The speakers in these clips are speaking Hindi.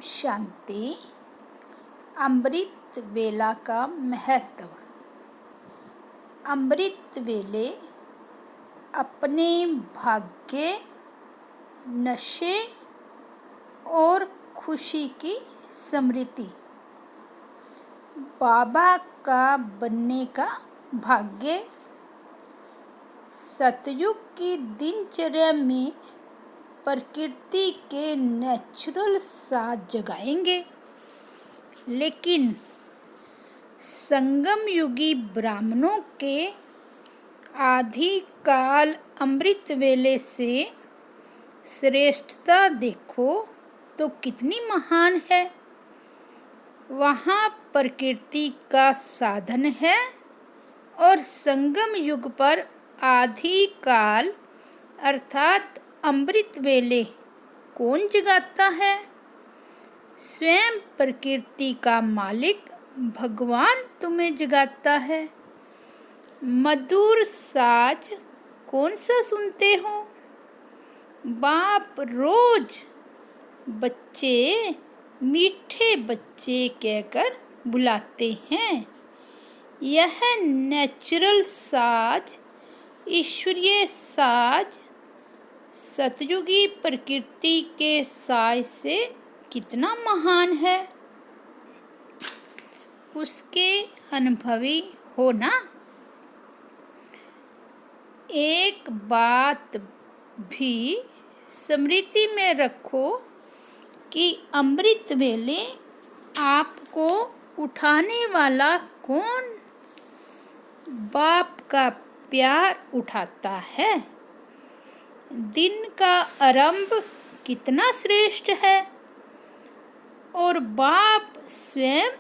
शांति। अमृत वेला का महत्व। अमृत वेले अपने भाग्य, नशे और खुशी की स्मृति। बाबा का बनने का भाग्य। सतयुग की दिनचर्या में प्रकृति के नेचुरल साथ जगाएंगे, लेकिन संगम युगी ब्राह्मणों के आदि काल अमृत वेले से श्रेष्ठता देखो तो कितनी महान है। वहाँ प्रकृति का साधन है और संगम युग पर आदि काल अर्थात अमृत वेले कौन जगाता है? स्वयं प्रकृति का मालिक भगवान तुम्हें जगाता है। मधुर साज कौन सा सुनते हो? बाप रोज बच्चे मीठे बच्चे कहकर बुलाते हैं। यह नेचुरल साज, ईश्वरीय साज सतयुगी प्रकृति के साज से कितना महान है, उसके अनुभवी हो ना। एक बात भी स्मृति में रखो कि अमृत वेले आपको उठाने वाला कौन? बाप का प्यार उठाता है। दिन का आरंभ कितना श्रेष्ठ है और बाप स्वयं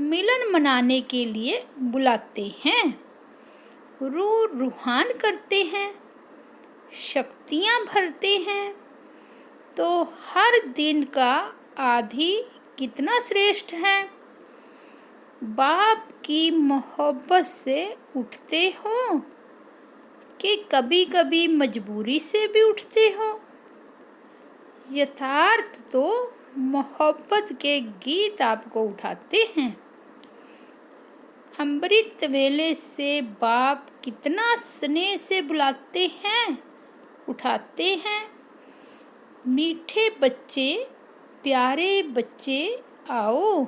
मिलन मनाने के लिए बुलाते हैं, रूह रूहान करते हैं, शक्तियाँ भरते हैं। तो हर दिन का आदि कितना श्रेष्ठ है। बाप की मोहब्बत से उठते हो कि कभी कभी मजबूरी से भी उठते हो? यथार्थ तो मोहब्बत के गीत आपको उठाते हैं। अमृत वेले से बाप कितना स्नेह से बुलाते हैं, उठाते हैं। मीठे बच्चे, प्यारे बच्चे आओ।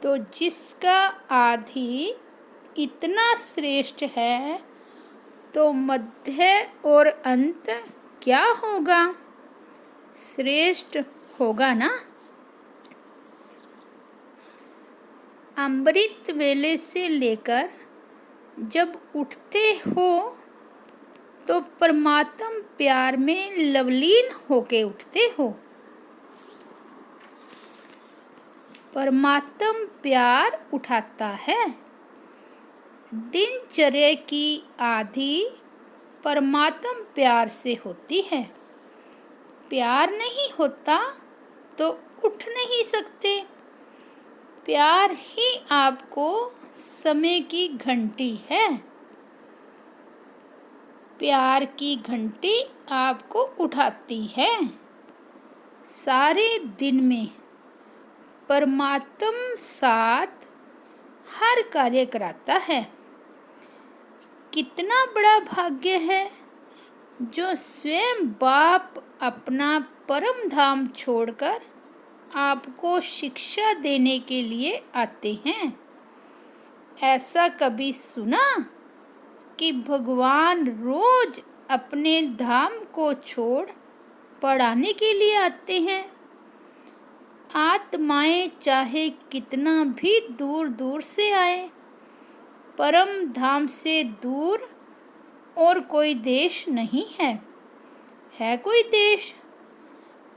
तो जिसका आदि इतना श्रेष्ठ है तो मध्य और अंत क्या होगा? श्रेष्ठ होगा ना। अमृत वेले से लेकर जब उठते हो तो परमात्मा प्यार में लवलीन होके उठते हो। परमात्मा प्यार उठाता है। दिनचर्या की आदि परमात्मा प्यार से होती है। प्यार नहीं होता तो उठ नहीं सकते। प्यार ही आपको समय की घंटी है। प्यार की घंटी आपको उठाती है। सारे दिन में परमात्मा साथ हर कार्य कराता है। कितना बड़ा भाग्य है जो स्वयं बाप अपना परम धाम छोड़कर आपको शिक्षा देने के लिए आते हैं। ऐसा कभी सुना कि भगवान रोज अपने धाम को छोड़ पढ़ाने के लिए आते हैं? आत्माएं चाहे कितना भी दूर दूर से आए, परम धाम से दूर और कोई देश नहीं है। है कोई देश?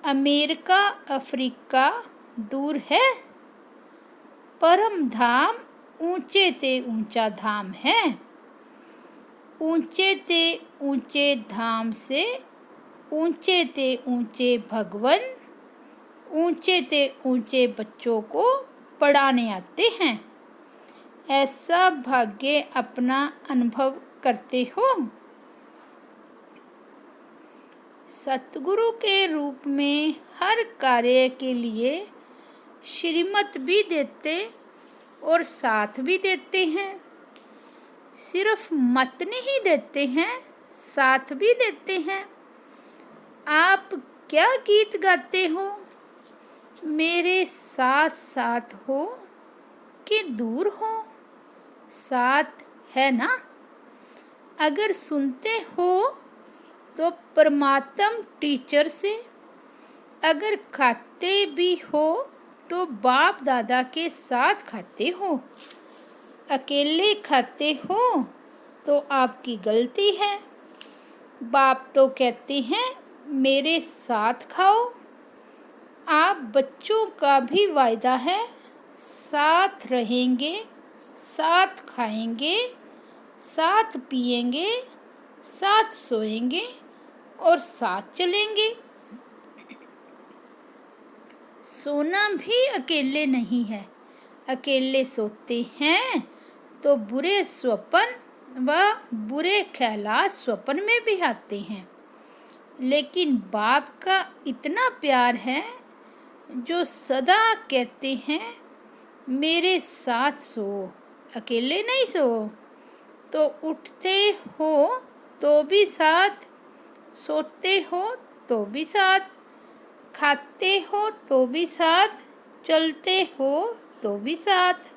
अमेरिका, अफ्रीका दूर है। परम धाम ऊंचे ते ऊंचा धाम है। ऊंचे ते ऊंचे धाम से ऊंचे ते ऊंचे भगवान ऊंचे ते ऊंचे बच्चों को पढ़ाने आते हैं। ऐसा भाग्य अपना अनुभव करते हो? सतगुरु के रूप में हर कार्य के लिए श्रीमत भी देते और साथ भी देते हैं। सिर्फ मत नहीं देते हैं, साथ भी देते हैं। आप क्या गीत गाते हो? मेरे साथ साथ हो कि दूर हो? साथ है ना? अगर सुनते हो तो परमात्म टीचर से, अगर खाते भी हो तो बाप दादा के साथ खाते हो। अकेले खाते हो तो आपकी गलती है। बाप तो कहते हैं मेरे साथ खाओ। आप बच्चों का भी वायदा है, साथ रहेंगे, साथ खाएंगे, साथ पिएंगे, साथ सोएंगे और साथ चलेंगे। सोना भी अकेले नहीं है। अकेले सोते हैं तो बुरे स्वप्न व बुरे ख्यालात स्वप्न में भी आते हैं। लेकिन बाप का इतना प्यार है जो सदा कहते हैं मेरे साथ सो, अकेले नहीं सो। तो उठते हो तो भी साथ, सोते हो तो भी साथ, खाते हो तो भी साथ, चलते हो तो भी साथ।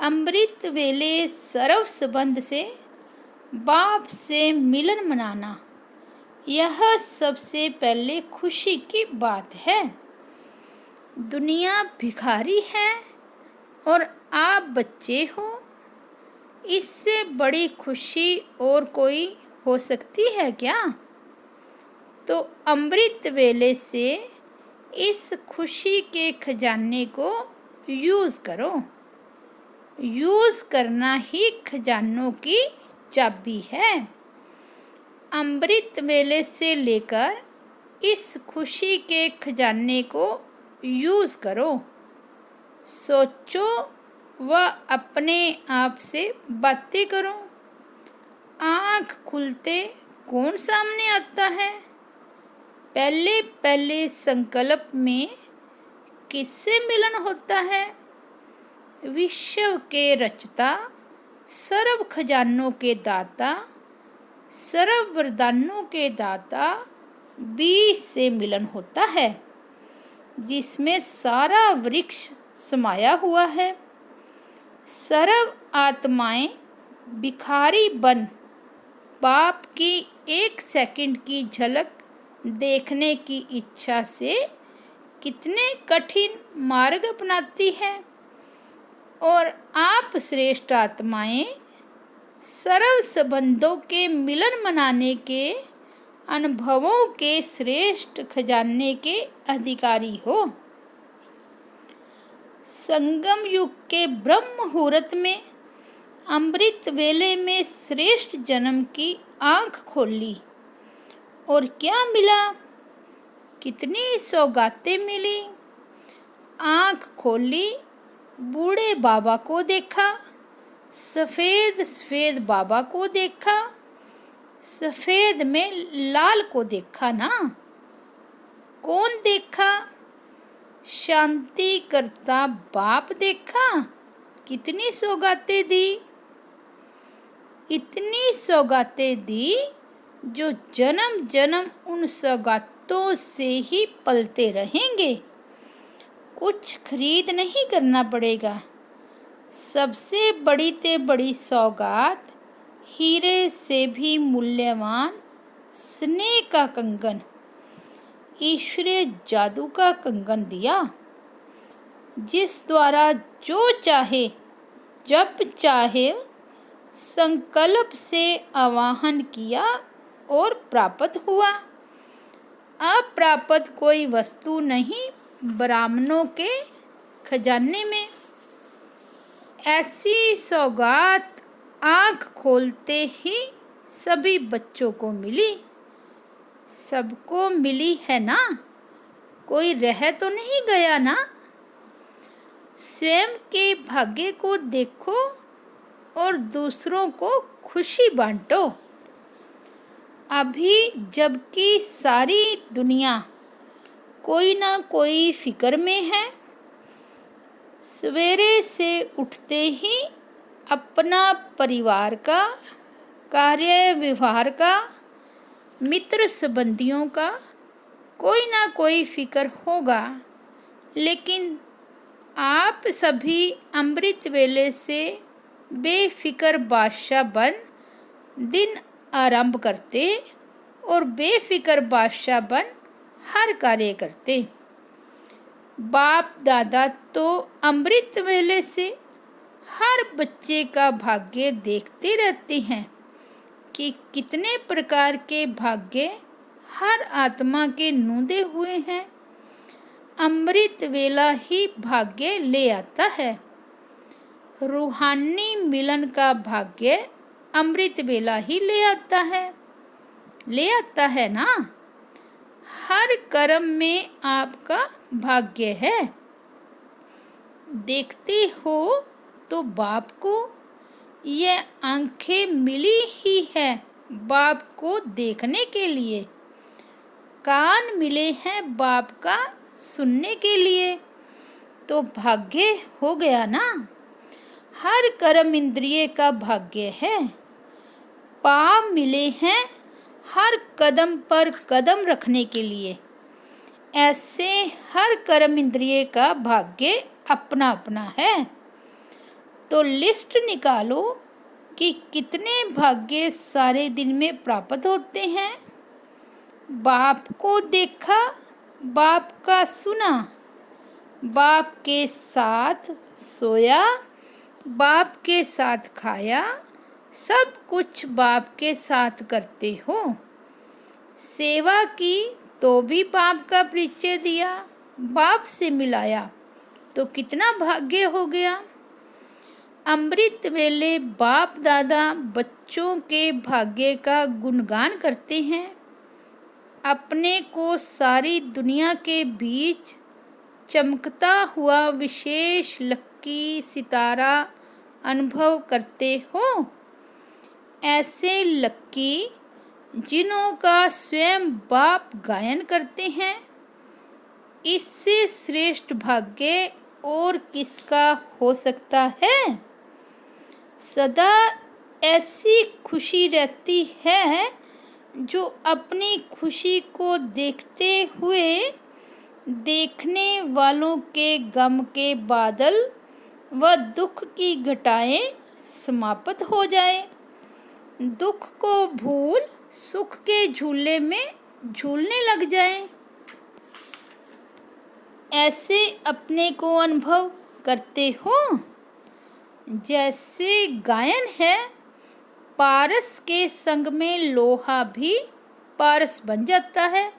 अमृत वेले सर्व संबंध से बाप से मिलन मनाना, यह सबसे पहले खुशी की बात है। दुनिया भिखारी है और आप बच्चे हो, इससे बड़ी खुशी और कोई हो सकती है क्या? तो अमृत वेले से इस खुशी के खजाने को यूज़ करो। यूज़ करना ही खजानों की चाबी है। अमृत वेले से लेकर इस खुशी के खजाने को यूज़ करो। सोचो व अपने आप से बातें करो। आँख खुलते कौन सामने आता है? पहले पहले संकल्प में किससे मिलन होता है? विश्व के रचता, सर्व खजानों के दाता, सर्व वरदानों के दाता बीज से मिलन होता है, जिसमें सारा वृक्ष समाया हुआ है। सर्व आत्माएं भिखारी बन बाप की एक सेकंड की झलक देखने की इच्छा से कितने कठिन मार्ग अपनाती है, और आप श्रेष्ठ आत्माएं सर्व संबंधों के मिलन मनाने के अनुभवों के श्रेष्ठ खजाने के अधिकारी हो। संगम युग के ब्रह्म मुहूर्त में अमृत वेले में श्रेष्ठ जन्म की आँख खोली और क्या मिला? कितनी सौगातें मिली। आँख खोली, बूढ़े बाबा को देखा, सफ़ेद सफ़ेद बाबा को देखा, सफ़ेद में लाल को देखा ना। कौन देखा? शांति करता बाप देखा। कितनी सौगातें दी, इतनी सौगातें दी जो जन्म जन्म उन सौगातों से ही पलते रहेंगे। कुछ खरीद नहीं करना पड़ेगा। सबसे बड़ी ते बड़ी सौगात, हीरे से भी मूल्यवान स्नेह का कंगन, ईश्वरीय जादू का कंगन दिया, जिस द्वारा जो चाहे जब चाहे संकल्प से आवाहन किया और प्राप्त हुआ। अप्राप्त कोई वस्तु नहीं ब्राह्मणों के खजाने में। ऐसी सौगात आँख खोलते ही सभी बच्चों को मिली। सबको मिली है ना? कोई रह तो नहीं गया ना? स्वयं के भाग्य को देखो और दूसरों को खुशी बांटो। अभी जबकि सारी दुनिया कोई ना कोई फिक्र में है, सवेरे से उठते ही अपना परिवार का, कार्य व्यवहार का, मित्र संबंधियों का कोई ना कोई फिक्र होगा, लेकिन आप सभी अमृत वेले से बेफिक्र बादशाह बन दिन आरंभ करते और बेफिक्र बादशाह बन हर कार्य करते। बाप दादा तो अमृत वेले से हर बच्चे का भाग्य देखते रहते हैं कि कितने प्रकार के भाग्य हर आत्मा के नूंदे हुए हैं। अमृत वेला ही भाग्य ले आता है। रूहानी मिलन का भाग्य अमृत वेला ही ले आता है ना। हर कर्म में आपका भाग्य है। देखते हो तो बाप को यह आंखें मिली ही है बाप को देखने के लिए, कान मिले हैं बाप का सुनने के लिए, तो भाग्य हो गया ना। हर कर्म इंद्रिय का भाग्य है। पाँव मिले हैं हर कदम पर कदम रखने के लिए, ऐसे हर कर्म इंद्रिय का भाग्य अपना अपना है। तो लिस्ट निकालो कि कितने भाग्य सारे दिन में प्राप्त होते हैं। बाप को देखा, बाप का सुना, बाप के साथ सोया, बाप के साथ खाया, सब कुछ बाप के साथ करते हो। सेवा की तो भी बाप का परिचय दिया, बाप से मिलाया, तो कितना भाग्य हो गया। अमृत वेले बाप दादा बच्चों के भाग्य का गुणगान करते हैं। अपने को सारी दुनिया के बीच चमकता हुआ विशेष लक्की सितारा अनुभव करते हो। ऐसे लक्की जिन्हों का स्वयं बाप गायन करते हैं, इससे श्रेष्ठ भाग्य और किसका हो सकता है। सदा ऐसी खुशी रहती है जो अपनी खुशी को देखते हुए देखने वालों के गम के बादल व दुख की घटाएं समाप्त हो जाए, दुख को भूल सुख के झूले में झूलने लग जाए। ऐसे अपने को अनुभव करते हो। जैसे गायन है, पारस के संग में लोहा भी पारस बन जाता है,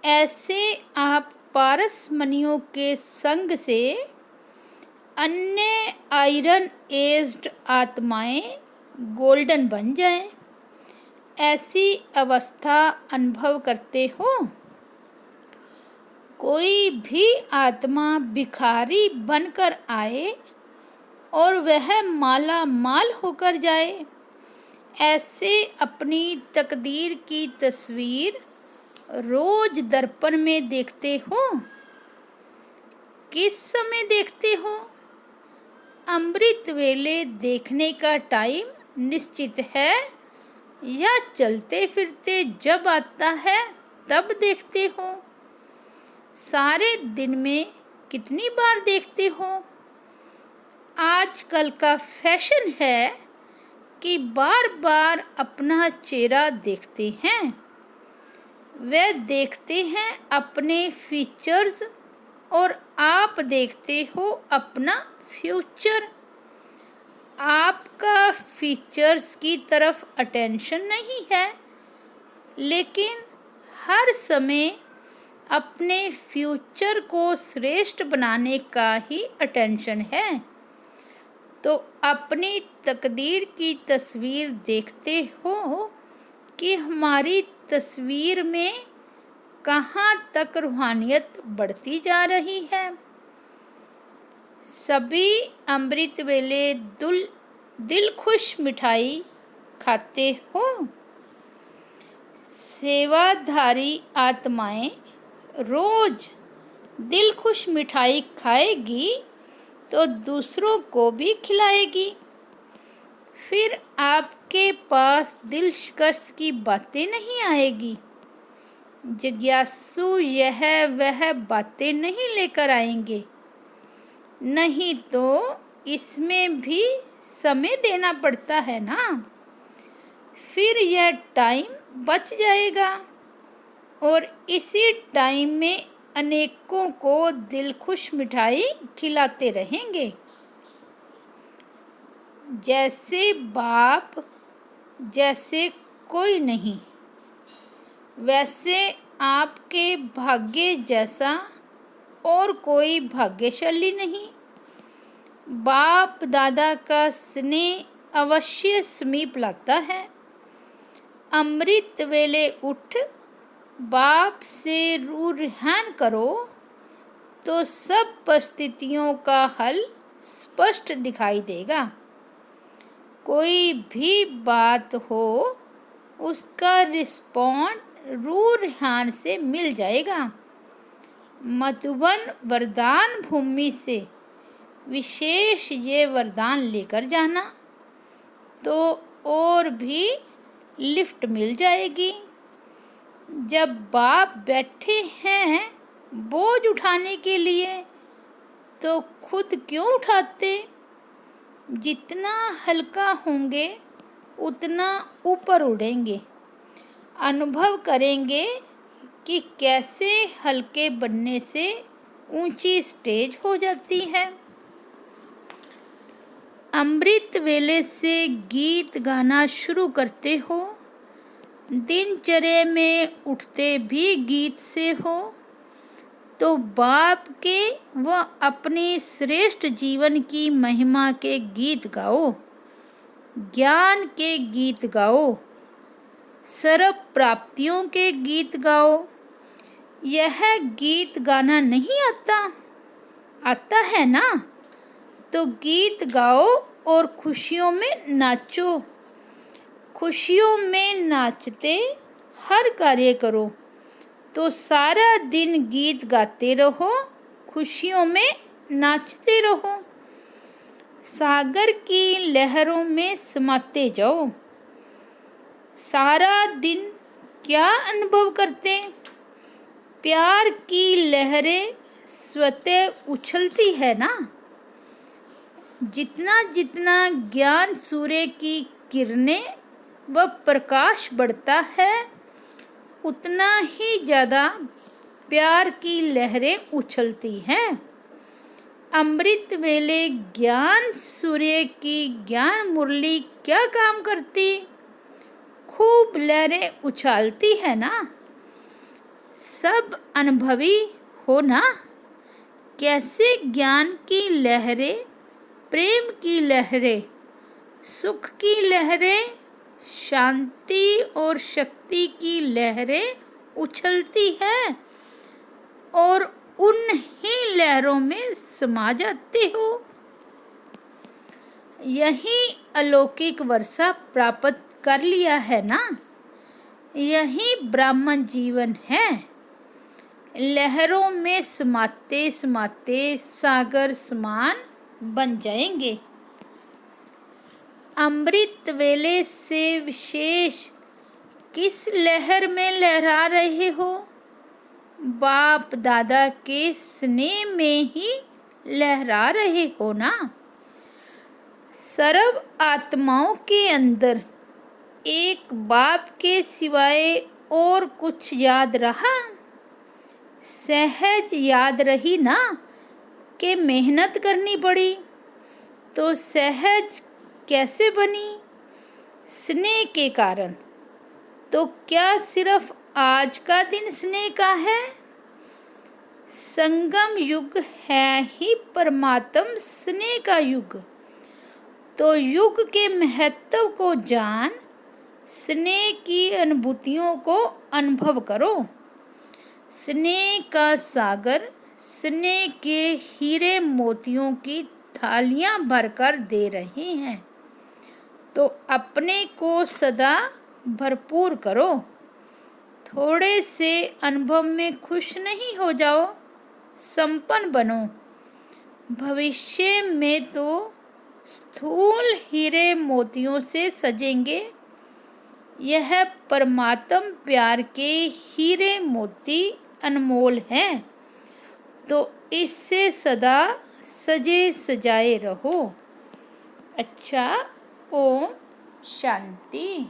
ऐसे आप पारस मणियों के संग से अन्य आयरन एज्ड आत्माएं गोल्डन बन जाएं, ऐसी अवस्था अनुभव करते हो। कोई भी आत्मा भिखारी बनकर आए और वह माला माल होकर जाए, ऐसे अपनी तकदीर की तस्वीर रोज दर्पण में देखते हो। किस समय देखते हो? अमृत वेले देखने का टाइम निश्चित है या चलते फिरते जब आता है तब देखते हो? सारे दिन में कितनी बार देखते हो? आजकल का फैशन है कि बार बार अपना चेहरा देखते हैं। वे देखते हैं अपने फीचर्स और आप देखते हो अपना फ्यूचर। आपका फीचर्स की तरफ अटेंशन नहीं है, लेकिन हर समय अपने फ्यूचर को श्रेष्ठ बनाने का ही अटेंशन है। तो अपनी तकदीर की तस्वीर देखते हो कि हमारी तस्वीर में कहाँ तक रूहानियत बढ़ती जा रही है। सभी अमृत वेले दिल खुश मिठाई खाते हो। सेवाधारी आत्माएं रोज दिल खुश मिठाई खाएगी तो दूसरों को भी खिलाएगी। फिर आपके पास दिलकश की बातें नहीं आएगी। जिज्ञासु यह वह बातें नहीं लेकर आएंगे, नहीं तो इसमें भी समय देना पड़ता है ना। फिर यह टाइम बच जाएगा और इसी टाइम में अनेकों को दिलखुश मिठाई खिलाते रहेंगे। जैसे बाप जैसे कोई नहीं, वैसे आपके भाग्य जैसा और कोई भाग्यशाली नहीं। बाप दादा का स्नेह अवश्य समीप लाता है। अमृत वेले उठ बाप से रूहान करो तो सब परिस्थितियों का हल स्पष्ट दिखाई देगा। कोई भी बात हो उसका रिस्पॉन्ड रूहान से मिल जाएगा। मधुबन वरदान भूमि से विशेष ये वरदान लेकर जाना तो और भी लिफ्ट मिल जाएगी। जब बाप बैठे हैं बोझ उठाने के लिए तो खुद क्यों उठाते। जितना हल्का होंगे उतना ऊपर उड़ेंगे। अनुभव करेंगे कि कैसे हल्के बनने से ऊंची स्टेज हो जाती है। अमृत वेले से गीत गाना शुरू करते हो, दिनचर्या में उठते भी गीत से हो, तो बाप के व अपने श्रेष्ठ जीवन की महिमा के गीत गाओ, ज्ञान के गीत गाओ, सर्व प्राप्तियों के गीत गाओ। यह गीत गाना नहीं आता? आता है ना? तो गीत गाओ और खुशियों में नाचो। खुशियों में नाचते हर कार्य करो तो सारा दिन गीत गाते रहो, खुशियों में नाचते रहो। सागर की लहरों में समाते जाओ। सारा दिन क्या अनुभव करते? प्यार की लहरें स्वतः उछलती है ना। जितना जितना ज्ञान सूर्य की किरणें व प्रकाश बढ़ता है उतना ही ज़्यादा प्यार की लहरें उछलती हैं। अमृत वेले ज्ञान सूर्य की ज्ञान मुरली क्या काम करती? खूब लहरें उछालती है ना। सब अनुभवी हो ना। कैसे ज्ञान की लहरें, प्रेम की लहरें, सुख की लहरें, शांति और शक्ति की लहरें उछलती हैं और उन ही लहरों में समा जाते हो। यही अलौकिक वर्षा प्राप्त कर लिया है ना। यही ब्राह्मण जीवन है। लहरों में समाते समाते सागर समान बन जाएंगे। अमृत वेले से विशेष किस लहर में लहरा रहे हो? बाप दादा के स्नेह में ही लहरा रहे हो ना। सर्व आत्माओं के अंदर एक बाप के सिवाय और कुछ याद रहा? सहज याद रही ना कि मेहनत करनी पड़ी। तो सहज कैसे बनी? स्नेह के कारण। तो क्या सिर्फ आज का दिन स्नेह का है? संगम युग है ही परमात्म स्नेह का युग। तो युग के महत्व को जान, स्नेह की अनुभूतियों को अनुभव करो। स्नेह का सागर स्नेह के हीरे मोतियों की थालियां भरकर दे रहे हैं। तो अपने को सदा भरपूर करो। थोड़े से अनुभव में खुश नहीं हो जाओ, संपन्न बनो। भविष्य में तो स्थूल हीरे मोतियों से सजेंगे। यह परमात्म प्यार के हीरे मोती अनमोल हैं, तो इससे सदा सजे सजाए रहो। अच्छा, ओम शांति।